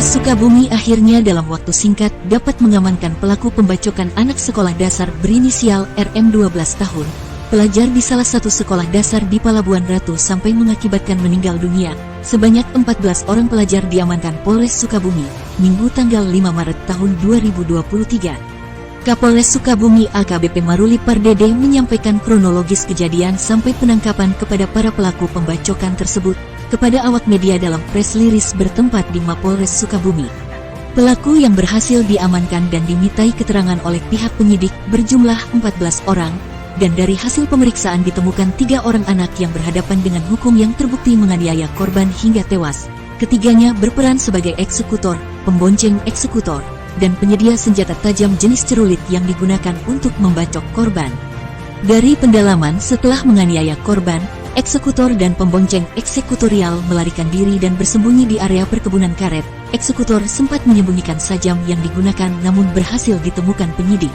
Polres Sukabumi akhirnya dalam waktu singkat dapat mengamankan pelaku pembacokan anak sekolah dasar berinisial RM 12 tahun, pelajar di salah satu sekolah dasar di Palabuhan Ratu sampai mengakibatkan meninggal dunia. Sebanyak 14 orang pelajar diamankan Polres Sukabumi, Minggu tanggal 5 Maret tahun 2023. Kapolres Sukabumi AKBP Maruli Pardede menyampaikan kronologis kejadian sampai penangkapan kepada para pelaku pembacokan tersebut kepada awak media dalam press release bertempat di Mapolres Sukabumi. Pelaku yang berhasil diamankan dan dimintai keterangan oleh pihak penyidik berjumlah 14 orang, dan dari hasil pemeriksaan ditemukan 3 orang anak yang berhadapan dengan hukum yang terbukti menganiaya korban hingga tewas. Ketiganya berperan sebagai eksekutor, pembonceng eksekutor, dan penyedia senjata tajam jenis cerulit yang digunakan untuk membacok korban. Dari pendalaman setelah menganiaya korban, eksekutor dan pembonceng eksekutorial melarikan diri dan bersembunyi di area perkebunan karet. Eksekutor sempat menyembunyikan sajam yang digunakan namun berhasil ditemukan penyidik.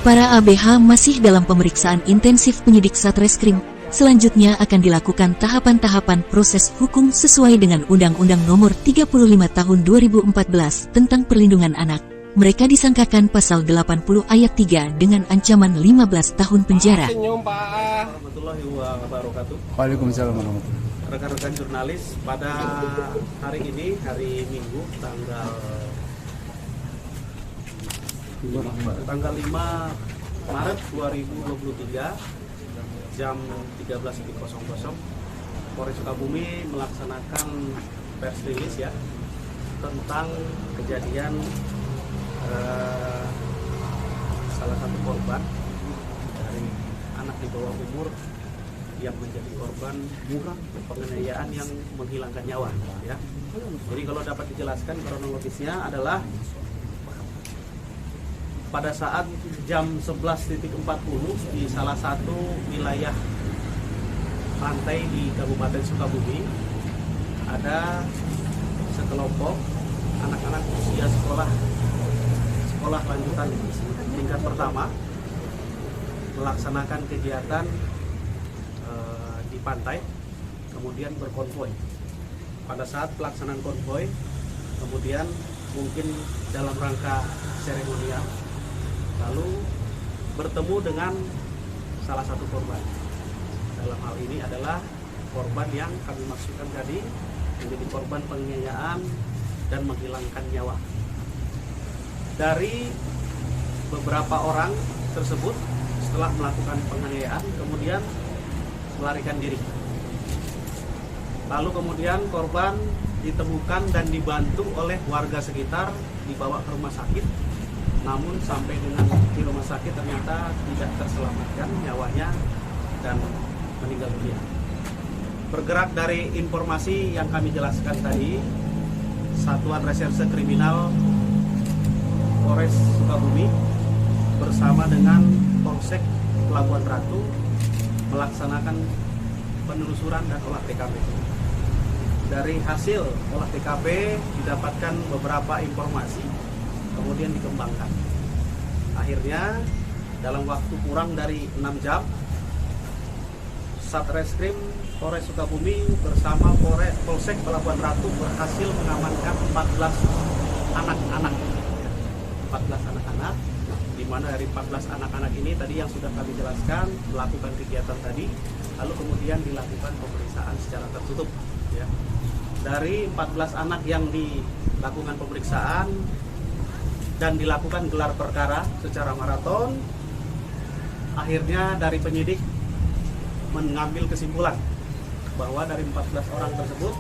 Para ABH masih dalam pemeriksaan intensif penyidik Satreskrim. Selanjutnya akan dilakukan tahapan-tahapan proses hukum sesuai dengan Undang-Undang Nomor 35 Tahun 2014 tentang Perlindungan Anak. Mereka disangkakan pasal 80 ayat 3 dengan ancaman 15 tahun penjara. Warahmatullahi wabarakatuh. Waalaikumsalam warahmatullahi. Rekan-rekan jurnalis, pada hari ini, hari Minggu, tanggal 5 Maret 2023, jam 13.00, Polres Sukabumi melaksanakan press release ya tentang kejadian salah satu korban dari anak di bawah umur yang menjadi korban penganiayaan yang menghilangkan nyawa ya. Jadi kalau dapat dijelaskan kronologisnya adalah pada saat jam 11.40 di salah satu wilayah pantai di Kabupaten Sukabumi ada sekelompok anak-anak usia sekolah lanjutan tingkat pertama melaksanakan kegiatan di pantai, kemudian berkonvoi. Pada saat pelaksanaan konvoi, kemudian mungkin dalam rangka seremonial, lalu bertemu dengan salah satu korban. Dalam hal ini adalah korban yang kami maksudkan tadi menjadi korban penganiayaan dan menghilangkan nyawa. Dari beberapa orang tersebut setelah melakukan penganiayaan kemudian melarikan diri. Lalu kemudian korban ditemukan dan dibantu oleh warga sekitar dibawa ke rumah sakit. Namun sampai dengan di rumah sakit ternyata tidak terselamatkan nyawanya dan meninggal dunia. Bergerak dari informasi yang kami jelaskan tadi, Satuan Reserse Kriminal Polres Sukabumi bersama dengan Polsek Palabuhan Ratu melaksanakan penelusuran dan olah TKP. Dari hasil olah TKP didapatkan beberapa informasi, kemudian dikembangkan. Akhirnya dalam waktu kurang dari 6 jam, Satreskrim Polres Sukabumi bersama Polsek Palabuhan Ratu berhasil mengamankan 14 anak-anak, di mana dari 14 anak-anak ini tadi yang sudah kami jelaskan melakukan kegiatan tadi, lalu kemudian dilakukan pemeriksaan secara tertutup. Ya. Dari 14 anak yang dilakukan pemeriksaan dan dilakukan gelar perkara secara maraton, akhirnya dari penyidik mengambil kesimpulan bahwa dari 14 orang tersebut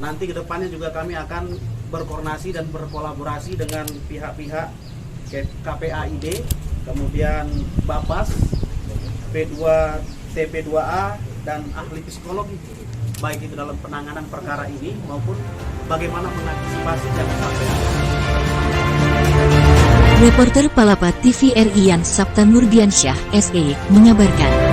nanti kedepannya juga kami akan berkoordinasi dan berkolaborasi dengan pihak-pihak KPAID, kemudian Bapas, P2, TP2A, dan ahli psikologi, baik itu dalam penanganan perkara ini maupun bagaimana mengantisipasi jangan sampai. Reporter Palapa TVRI Yan Sabta Nurdiansyah, SE, mengabarkan.